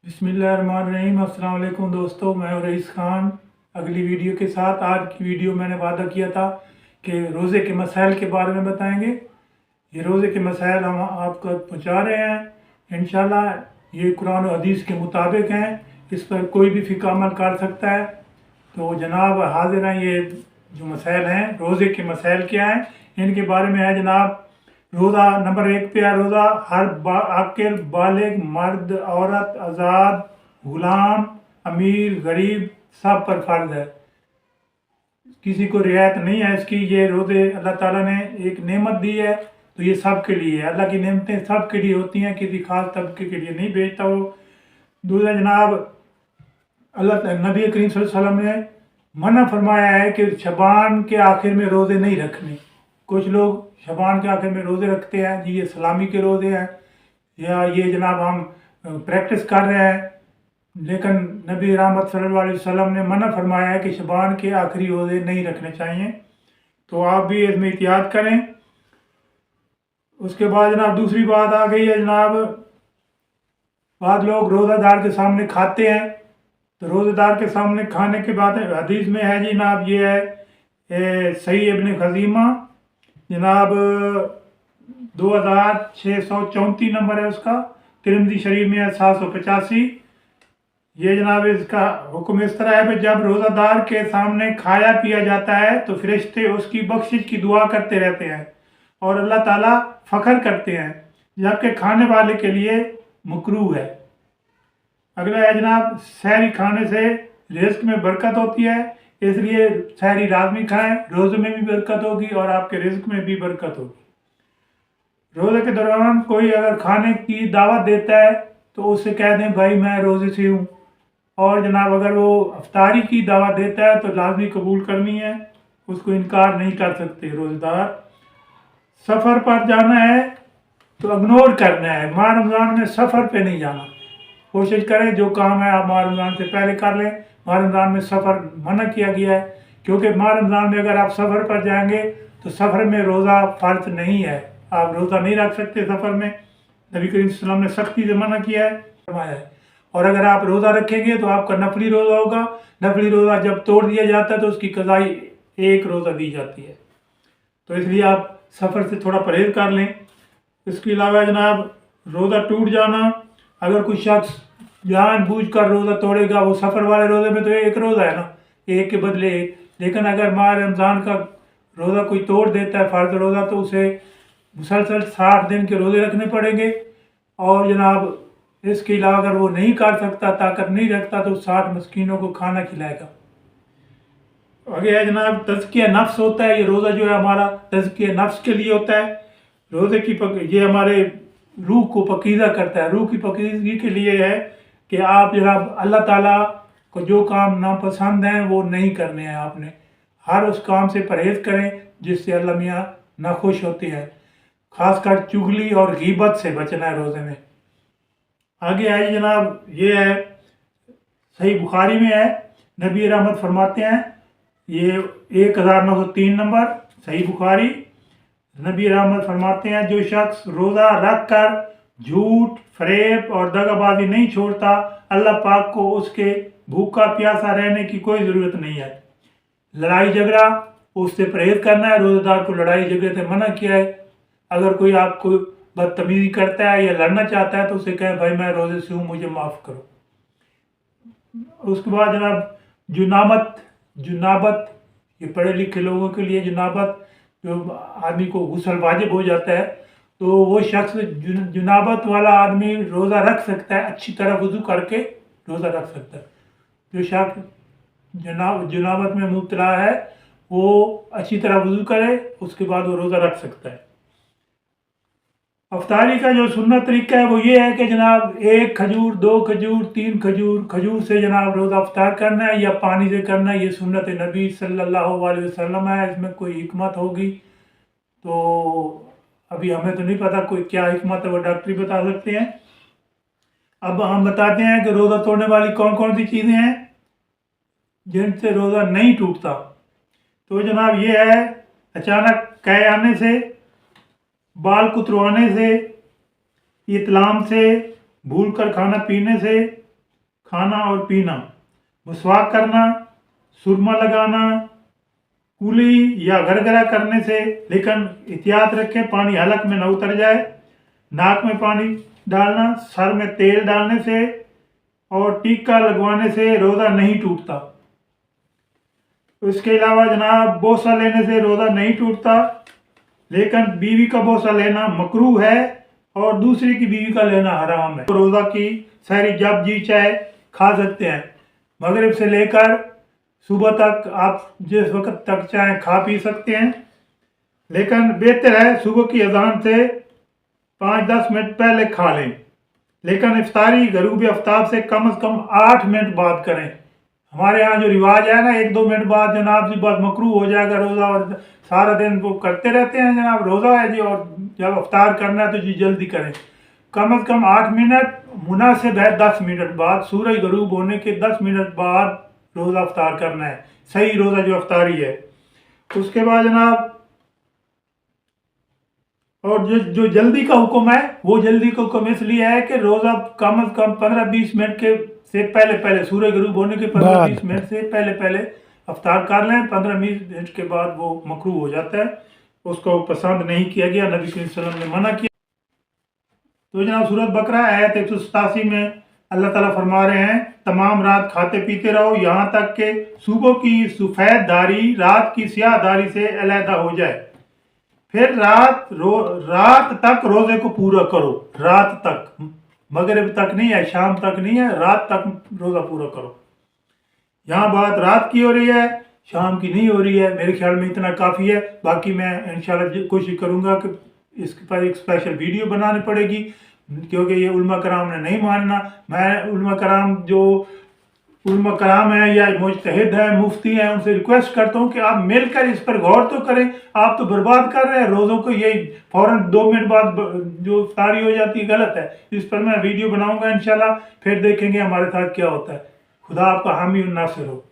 बिस्मिल्लाहिर्रहमानिर्रहीम। अस्सलाम वालेकुम दोस्तों, मैं हूं रईस खान अगली वीडियो के साथ। आज की वीडियो मैंने वादा किया था कि रोज़े के मसाइल के बारे में बताएंगे। ये रोज़े के मसाइल हम आपको पहुंचा रहे हैं इंशाल्लाह। ये कुरान और हदीस के मुताबिक हैं, इस पर कोई भी फ़िक्र अमल कर सकता है। तो जनाब हाजिर हैं, ये जो मसाइल हैं रोज़े के मसाइल क्या हैं इनके बारे में है जनाब। रोज़ा नंबर 1 पे है, रोज़ा हर आकिल बालिग मर्द औरत आज़ाद गुलाम अमीर गरीब सब पर फ़र्ज है, किसी को रियायत नहीं है इसकी। ये रोज़े अल्लाह ताला ने एक नेमत दी है, तो ये सब के लिए है। अल्लाह की नेमतें सब के लिए होती हैं, किसी खास तबके के लिए नहीं भेजता वो। दूसरा जनाब, नबी करीम सल्लल्लाहु अलैहि वसल्लम ने मना फरमाया है कि शबान के आखिर में रोज़े नहीं रखने। कुछ लोग शबान के आखिर में रोज़े रखते हैं जी, ये सलामी के रोज़े हैं या ये जनाब हम प्रैक्टिस कर रहे हैं, लेकिन नबी रहमत सल्लल्लाहु अलैहि वसल्लम ने मना फरमाया है कि शबान के आखिरी रोज़े नहीं रखने चाहिए, तो आप भी इसमें एहतियात करें। उसके बाद जनाब दूसरी बात आ गई है जनाब, बाद लोग रोज़ादार के सामने खाते हैं, तो रोज़ेदार के सामने खाने के बाद हदीस में है जनाब, ये है सही इब्न खज़ीमा जनाब 2634 नंबर है उसका, तिरमिज़ी शरीफ में है 785। ये जनाब इसका हुक्म इस तरह है कि जब रोज़ादार के सामने खाया पिया जाता है तो फरिश्ते उसकी बख्शिश की दुआ करते रहते हैं और अल्लाह ताला फ़ख्र करते हैं, जबकि खाने वाले के लिए मकरूह है। अगला है जनाब, सहरी खाने से रिज़्क में बरकत होती है, इसलिए सहरी लाजमी खाएं, रोज़े में भी बरकत होगी और आपके रिज़्क में भी बरकत होगी। रोज़े के दौरान कोई अगर खाने की दावत देता है तो उससे कह दें भाई मैं रोज़े से हूँ, और जनाब अगर वो अफ्तारी की दावत देता है तो लाजमी कबूल करनी है, उसको इनकार नहीं कर सकते रोज़ेदार। सफ़र पर जाना है तो इग्नोर करना है, माह रमज़ान में सफ़र पे नहीं जाना। कोशिश करें जो काम है आप माह रमज़ान से पहले कर लें। माह रमज़ान में सफ़र मना किया गया है, क्योंकि माह रमज़ान में अगर आप सफ़र पर जाएंगे तो सफ़र में रोज़ा फ़र्ज नहीं है, आप रोज़ा नहीं रख सकते सफ़र में। नबी करीम सल्लल्लाहु अलैहि वसल्लम ने सख्ती से मना किया है, फरमाया है। और अगर आप रोज़ा रखेंगे तो आपका नफली रोज़ा होगा। नफली रोज़ा जब तोड़ दिया जाता है तो उसकी कज़ाई एक रोज़ा दी जाती है, तो इसलिए आप सफ़र से थोड़ा परहेज़ कर लें। इसके अलावा जनाब रोज़ा टूट जाना, अगर कोई शख्स जानबूझकर रोज़ा तोड़ेगा, वो सफ़र वाले रोज़े में तो एक रोज़ा है ना, एक के बदले एक, लेकिन अगर माह रमज़ान का रोज़ा कोई तोड़ देता है फ़र्ज़ रोज़ा, तो उसे मुसलसल 60 दिन के रोज़े रखने पड़ेंगे। और जनाब इसके अलावा अगर वो नहीं कर सकता, ताकत नहीं रखता, तो 60 मस्कीनों को खाना खिलाएगा। आगे है जनाब तज़किया नफ्स होता है, ये रोज़ा जो है हमारा तज़किया नफ्स के लिए होता है। रोज़े की ये हमारे रूह को पकीज़ा करता है। रूह की पकीज़गी के लिए है कि आप जनाब अल्लाह ताला को जो काम नापसंद हैं वो नहीं करने हैं, आपने हर उस काम से परहेज़ करें जिससे अल्लाह मियाँ नाखुश होते हैं। ख़ासकर चुगली और गीबत से बचना है रोज़े में। आगे है जनाब, ये है सही बुखारी में है, नबी रहमत फरमाते हैं, ये 1903 नंबर सही बुखारी, नबी रहमत फरमाते हैं जो शख्स रोज़ा रख कर झूठ फरेब और दगाबाजी नहीं छोड़ता, अल्लाह पाक को उसके भूखा प्यासा रहने की कोई ज़रूरत नहीं है। लड़ाई झगड़ा उससे परहेज़ करना है, रोज़ेदार को लड़ाई झगड़े से मना किया है। अगर कोई आपको बदतमीज़ी करता है या लड़ना चाहता है तो उसे कहे भाई मैं रोज़े से हूँ, मुझे माफ़ करो। उसके बाद जनाब जुनाबत, ये पढ़े लिखे लोगों के लिए जुनाबत, जो आदमी को गुस्ल वाजिब हो जाता है, तो वो शख्स जुनाबत वाला आदमी रोज़ा रख सकता है, अच्छी तरह वज़ू करके रोज़ा रख सकता है। जो शख्स जुनाबत में मुब्तला है वो अच्छी तरह वज़ू करे, उसके बाद वो रोज़ा रख सकता है। अफ्तारी का जो सुन्नत तरीका है वो ये है कि जनाब 1 खजूर 2 खजूर 3 खजूर, खजूर से जनाब रोज़ा अफ्तार करना है या पानी से करना है। ये सुन्नत नबी सल्लल्लाहु अलैहि वसल्लम है, इसमें कोई हिकमत होगी तो अभी हमें तो नहीं पता कोई क्या हिकमत है, वो डॉक्टर ही बता सकते हैं। अब हम बताते हैं कि रोज़ा तोड़ने वाली कौन कौन सी चीज़ें हैं जिनसे रोज़ा नहीं टूटता। तो जनाब ये है अचानक कै आने से, बाल कुतरवाने से, इतलाम से, भूल कर खाना पीने से, खाना और पीना, मुस्वाक करना, सुरमा लगाना, कुली या गरगरा करने से, लेकिन एहतियात रखें पानी हलक में न उतर जाए। नाक में पानी डालना, सर में तेल डालने से और टीका लगवाने से रोज़ा नहीं टूटता। उसके अलावा जनाब बोसा लेने से रोज़ा नहीं टूटता, लेकिन बीवी का बोसा लेना मकरूह है और दूसरी की बीवी का लेना हराम है। रोज़ा की सहरी जब जी चाहे खा सकते हैं, मगरिब से लेकर सुबह तक आप जिस वक्त तक चाहें खा पी सकते हैं, लेकिन बेहतर है सुबह की अजान से 5-10 मिनट पहले खा लें, लेकिन इफ्तारी गरूब आफ्ताब से कम 8 मिनट बाद करें। हमारे यहाँ जो रिवाज है ना 1-2 मिनट बाद जनाब जी बस मकरूह हो जाएगा रोज़ा, और सारा दिन वो करते रहते हैं जनाब, रोज़ा है जी और जब अफ्तार करना है तो जी जल्दी करें। कम 8 मिनट, मुनासिब है 10 मिनट बाद, सूरज गरूब होने के 10 मिनट बाद रोज़ा अफ्तार करना है, सही रोज़ा जो अफ्तारी है। उसके बाद जनाब और जो जल्दी का हुक्म है, वो जल्दी का हुक्म इसलिए है कि रोज़ा कम 15-20 मिनट के से पहले सूरज गरूब होने के 15-20 मिनट से पहले अफ्तार कर लें। 15-20 मिनट के बाद वो मकरूह हो जाता है, उसको पसंद नहीं किया गया, नबी सल्लल्लाहु अलैहि वसल्लम ने मना किया। तो जनाब सूरत बकरा आयत 187 में अल्लाह ताला फरमा रहे हैं, तमाम रात खाते पीते रहो यहाँ तक कि सुबह की सफ़ेद धारी रात की स्याह धारी से अलहदा हो जाए, फिर रात तक रोज़े को पूरा करो। रात तक, मगरिब तक नहीं है, शाम तक नहीं है, रात तक रोज़ा पूरा करो। यहाँ बात रात की हो रही है, शाम की नहीं हो रही है। मेरे ख्याल में इतना काफ़ी है। बाकी मैं इंशाल्लाह कोशिश करूँगा कि इस पर एक स्पेशल वीडियो बनानी पड़ेगी, क्योंकि ये उलमा कराम ने नहीं मानना। मैं उलमा कराम जो उलमा कराम है या मुजतहिद है, मुफ्ती हैं, उनसे रिक्वेस्ट करता हूँ कि आप मिलकर इस पर गौर तो करें। आप तो बर्बाद कर रहे हैं रोज़ों को, ये फ़ौरन 2 मिनट बाद जो इफ्तारी हो जाती है, गलत है। इस पर मैं वीडियो बनाऊँगा इंशाल्लाह, फिर देखेंगे हमारे साथ क्या होता है। खुदा आपका हामी और नासिर हो।